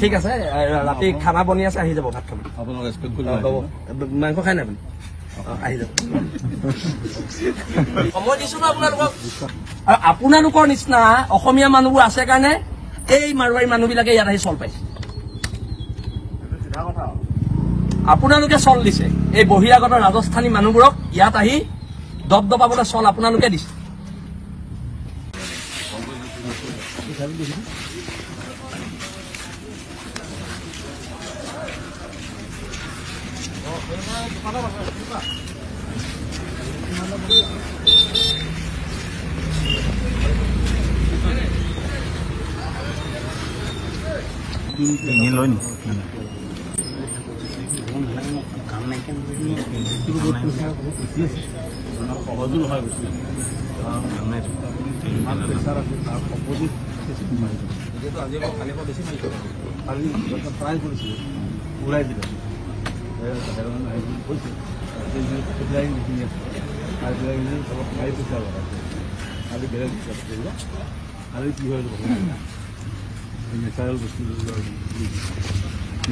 ঠিক আছে ৰাতি খানা বনি আছে আহি যাব ভাত খাব মাংস খাই নাই আপুনি আহি যাব সময় দিছো ন আপোনালোকক আৰু আপোনালোকৰ নিচিনা অসমীয়া মানুহবোৰ আছে কাৰণে এই মাৰোৱাৰী মানুহবিলাকে ইয়াত আহি চল পাইছে আপোনালোকে চল দিছে এই বহিৰাগত ৰাজস্থানী মানুহবোৰক ইয়াত আহি দবদবাবলৈ চল আপোনালোকে দিছে উৰাই দিলে নেচাৰেল বস্তু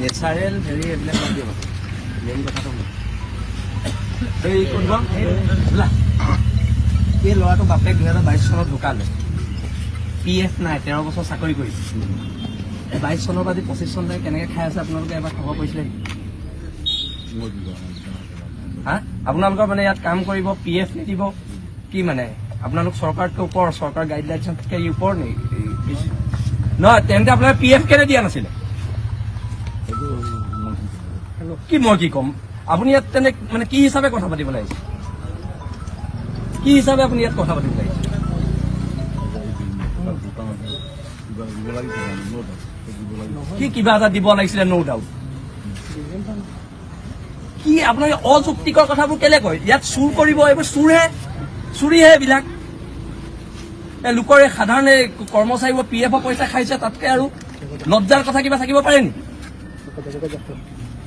নেচাৰেল হেৰি এইবিলাক মেইন কথাটো এই ল'ৰাটো বাপেক 2022 চনত ঢুকালে PF নাই 13 বছৰ চাকৰি কৰিছে 22 চনৰ পৰা 25 চনলৈ কেনেকে খাই আছে আপোনালোকে এবাৰ খবৰ কৰিছিলে হা আপোনালোকৰ মানে ইয়াত কাম কৰিব PF নিদিব কি মানে আপোনালোক চৰকাৰতকৈ ওপৰ চৰকাৰ গাইডলাইনছতকৈ ওপৰ নেকি নহয় তেন্তে আপোনাৰ PF কেনে দিয়া নাছিলে কি মই কি ক'ম আপুনি ইয়াত তেনে মানে কি হিচাপে কথা পাতিব লাগিছে কি হিচাপে আপুনি ইয়াত কথা পাতিব লাগিছে কি কিবা এটা দিব লাগিছিলে ন' ডাউট কি আপোনালোকে অযুক্তিকৰ কথাবোৰ কেলে কয় ইয়াত চুৰ কৰিব এইবোৰ চুৰিহে এইবিলাক লোকৰ সাধাৰণ কৰ্মচাৰীবোৰ PFৰ পইচা খাইছে তাতকে আৰু লজ্জাৰ কথা কিবা থাকিব পাৰে নেকি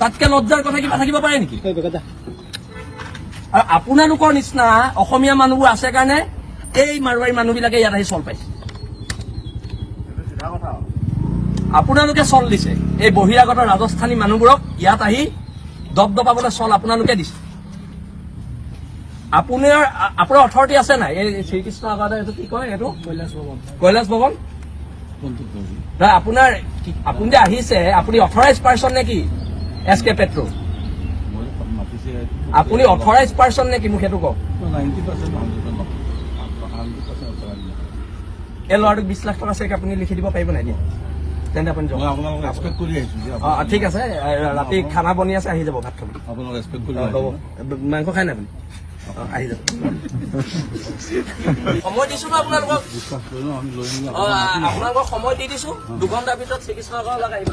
তাতকে লজ্জাৰ কথা কিবা থাকিব পাৰে নেকি আৰু আপোনালোকৰ নিচিনা অসমীয়া মানুহবোৰ আছে কাৰণে এই মাৰোৱাৰী মানুহবিলাকে ইয়াত আহি চল পাইছে আপোনালোকে চল দিছে এই বহিৰাগত ৰাজস্থানী মানুহবোৰক ইয়াত আহি দবদবাবলৈ চল আপোনালোকে দিছে আপোনাৰ অথৰিটি আছে নাই এই শ্ৰীকৃষ্ণ আগতে এইটো কি কয় এইটো কৈলাশ ভৱন আপোনাৰ আপুনি যে আহিছে আপুনি অথৰাইজ পাৰ্চন নে কি SK পেট্ৰ আপুনি অথৰাইজ পাৰ্চন নে কি মোক সেইটো কওক এই ল'ৰাটোক 20 লাখ টকা চেক আপুনি লিখি দিব পাৰিব নাই দিয়া তেন্তে আপুনি ঠিক আছে ৰাতি খানা বনি আছে আহি যাব ভাত খাব মাংস খাই নাই আপুনি আহি যাব সময় দিছো ন আপোনালোকক আপোনালোকক সময় দি দিছো 2 ঘণ্টাৰ ভিতৰত শ্ৰীকৃষ্ণ লগত আহিব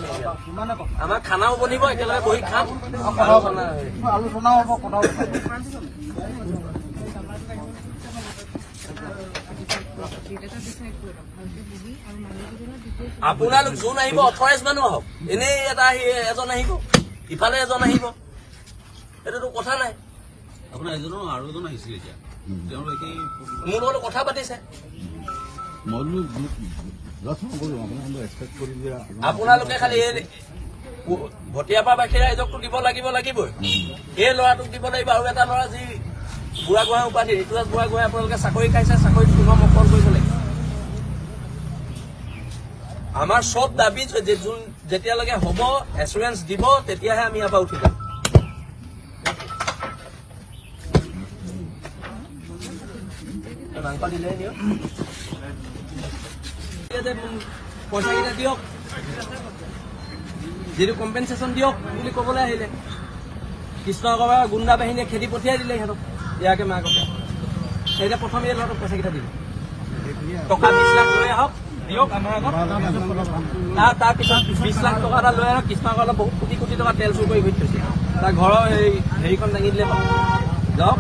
আমাৰ খানাও বনিব একেলগে বহি খাম আলোচনা হ'ব কথা আপোনালোক যোন আহিব অথৰাইজ মানুহ আহক এনেই এটা এজন আহিব ইফালে এজন আহিব এইটোতো কথা নাই আপোনাৰ এজনো আৰু এজন আহিছিল এতিয়া তেওঁলোকে মোৰ লগত কথা পাতিছে আপোনালোকে খালি ভটিয়াপা বাখীৰা এজকটো দিব লাগিবই এই ল'ৰাটোক দিব লাগিব আৰু এটা ল'ৰা যি বুঢ়াগোহাঁই উপাধি ঋতুৰাজ বুঢ়াগোহাঁই আপোনালোকে চাকৰি খাইছে চাকৰিত পুনৰ মকল কৰিব লাগিব আমাৰ চব দাবী যেতিয়ালৈকে হ'ব এচুৰেঞ্চ দিব তেতিয়াহে আমি ইয়াৰ পৰা উঠি যাম পইচা কেইটা দিয়ক যিটো কম্পেনচেশ্যন দিয়ক বুলি ক'বলৈ আহিলে কৃষ্ণগড়ৰ গুণ্ডা বাহিনীয়ে খেদি পঠিয়াই দিলে সিহঁতক ইয়াকে মাককে এতিয়া প্ৰথমে এই ল'ৰাটোক পইচা কেইটা দিলে টকা 20 লাখ লৈ আহক দিয়ক আমাৰ আগত তাৰপিছত 20 লাখ টকা এটা লৈ আহক কৃষ্ণগড়ৰ বহুত কোটি টকা তেল চুৰ কৰি থৈছে তাৰ ঘৰৰ হেৰিখন দাঙি দিলে পাব যাওক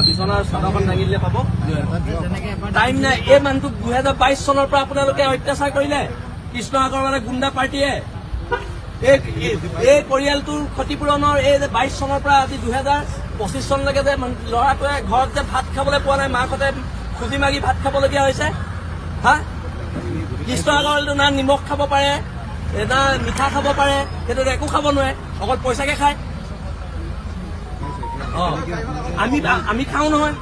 বিচনাৰ চাদৰখন দাঙি দিলে পাব টাইম নাই এই মানুহটোক 2022 চনৰ পৰা আপোনালোকে অত্যাচাৰ কৰিলে কৃষ্ণগড়ৰ গুণ্ডা পাৰ্টীয়ে এই পৰিয়ালটোৰ ক্ষতিপূৰণৰ এই যে 22 চনৰ পৰা আজি 2025 চনলৈকে যে ল'ৰাটোৱে ঘৰত যে ভাত খাবলৈ পোৱা নাই মাকহঁতে খুজি মাগি ভাত খাবলগীয়া হৈছে হা কৃষ্ণগড়টো না নিমখ খাব পাৰে এটা মিঠা খাব পাৰে, সেইটো একো খাব নোৱাৰে, অকল পইচাকে খায়। আমি খাওঁ নহয়।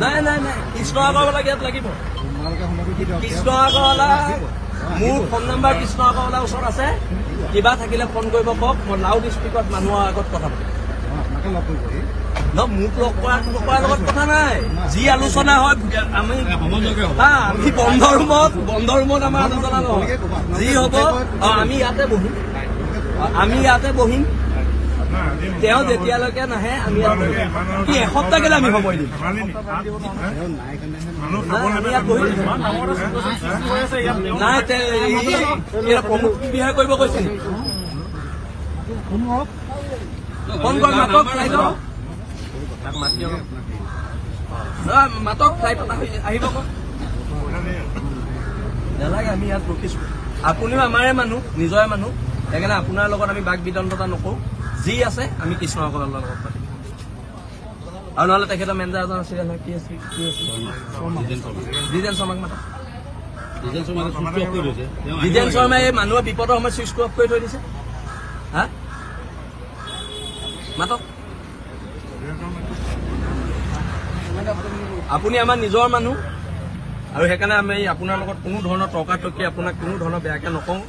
নাই নাই নাই, কৃষ্ণ আগৰৱালা ইয়াত লাগিব। কৃষ্ণ আগৰৱালা মোৰ ফোন নম্বৰ কৃষ্ণ আগৰৱালা ওচৰত আছে। কিবা থাকিলে ফোন কৰিব কওক, মই লাউড স্পীকাৰত মানুহৰ আগত কথা পাতিম। মোক লগ কৰাৰ লগত কথা নাই। যি আলোচনা হয় আমি বন্ধ ৰুমত আমাৰ আলোচনা নহয়। যি হ'ব আমি ইয়াতে বহিম। তেওঁ যেতিয়ালৈকে নাহে আমি কি এসপ্তাহ গেলে আমি সময় দিম। নাই প্ৰমুখ বিহাৰ কৰিব কৈছে নেকি? ফোন কৰ, মাতক মাতক ফ্লাইট আহিব কওক। নালাগে, আমি ইয়াত ৰখিছো। আপুনিও আমাৰে মানুহ, নিজৰে মানুহ, সেইকাৰণে আপোনাৰ লগত আমি বাক বিতণ্ডতা নকৰো। যি আছে আমি কৃষ্ণ আগৰৱালাৰ লগত পাতিম। আৰু নহ'লে তেখেতৰ মেনেজাৰ এজন আছিলে নহয়, কি আছিল দ্বিজেন শৰ্মাক মাতক। দ্বিজেন শৰ্মাই এই মানুহৰ বিপদৰ সময়ত চুইচ অফ কৰি থৈ দিছে। হা মাতক। আপুনি আমাৰ নিজৰ মানুহ, আৰু সেইকাৰণে আমি আপোনাৰ লগত কোনো ধৰণৰ তৰ্কাতৰ্কি আপোনাক কোনো ধৰণৰ বেয়াকে নকওঁ,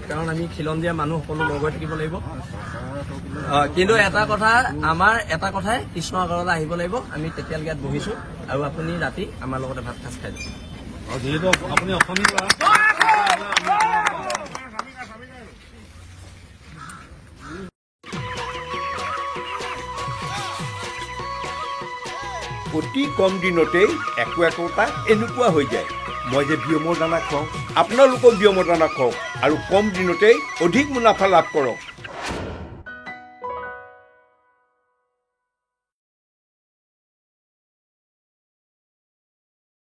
কাৰণ আমি খিলন দিয়া মানুহ সকলো লগ হৈ থাকিব লাগিব। কিন্তু এটা কথা, আমাৰ এটা কথাই, কৃষ্ণ আগৰৱালা আহিব লাগিব। আমি তেতিয়ালৈকে ইয়াত বহিছো, আৰু আপুনি ৰাতি আমাৰ লগতে ভাত সাজ খাই দিব। যিহেতু আপুনি অসমীয়া অতি কম দিনতেই একোটা এনেকুৱা হৈ যায়। মই যে বিয়মৰ দানা খুৱাওঁ, আপোনালোকেও বিয়মৰ দানা খুৱাওক আৰু কম দিনতেই অধিক মুনাফা লাভ কৰক।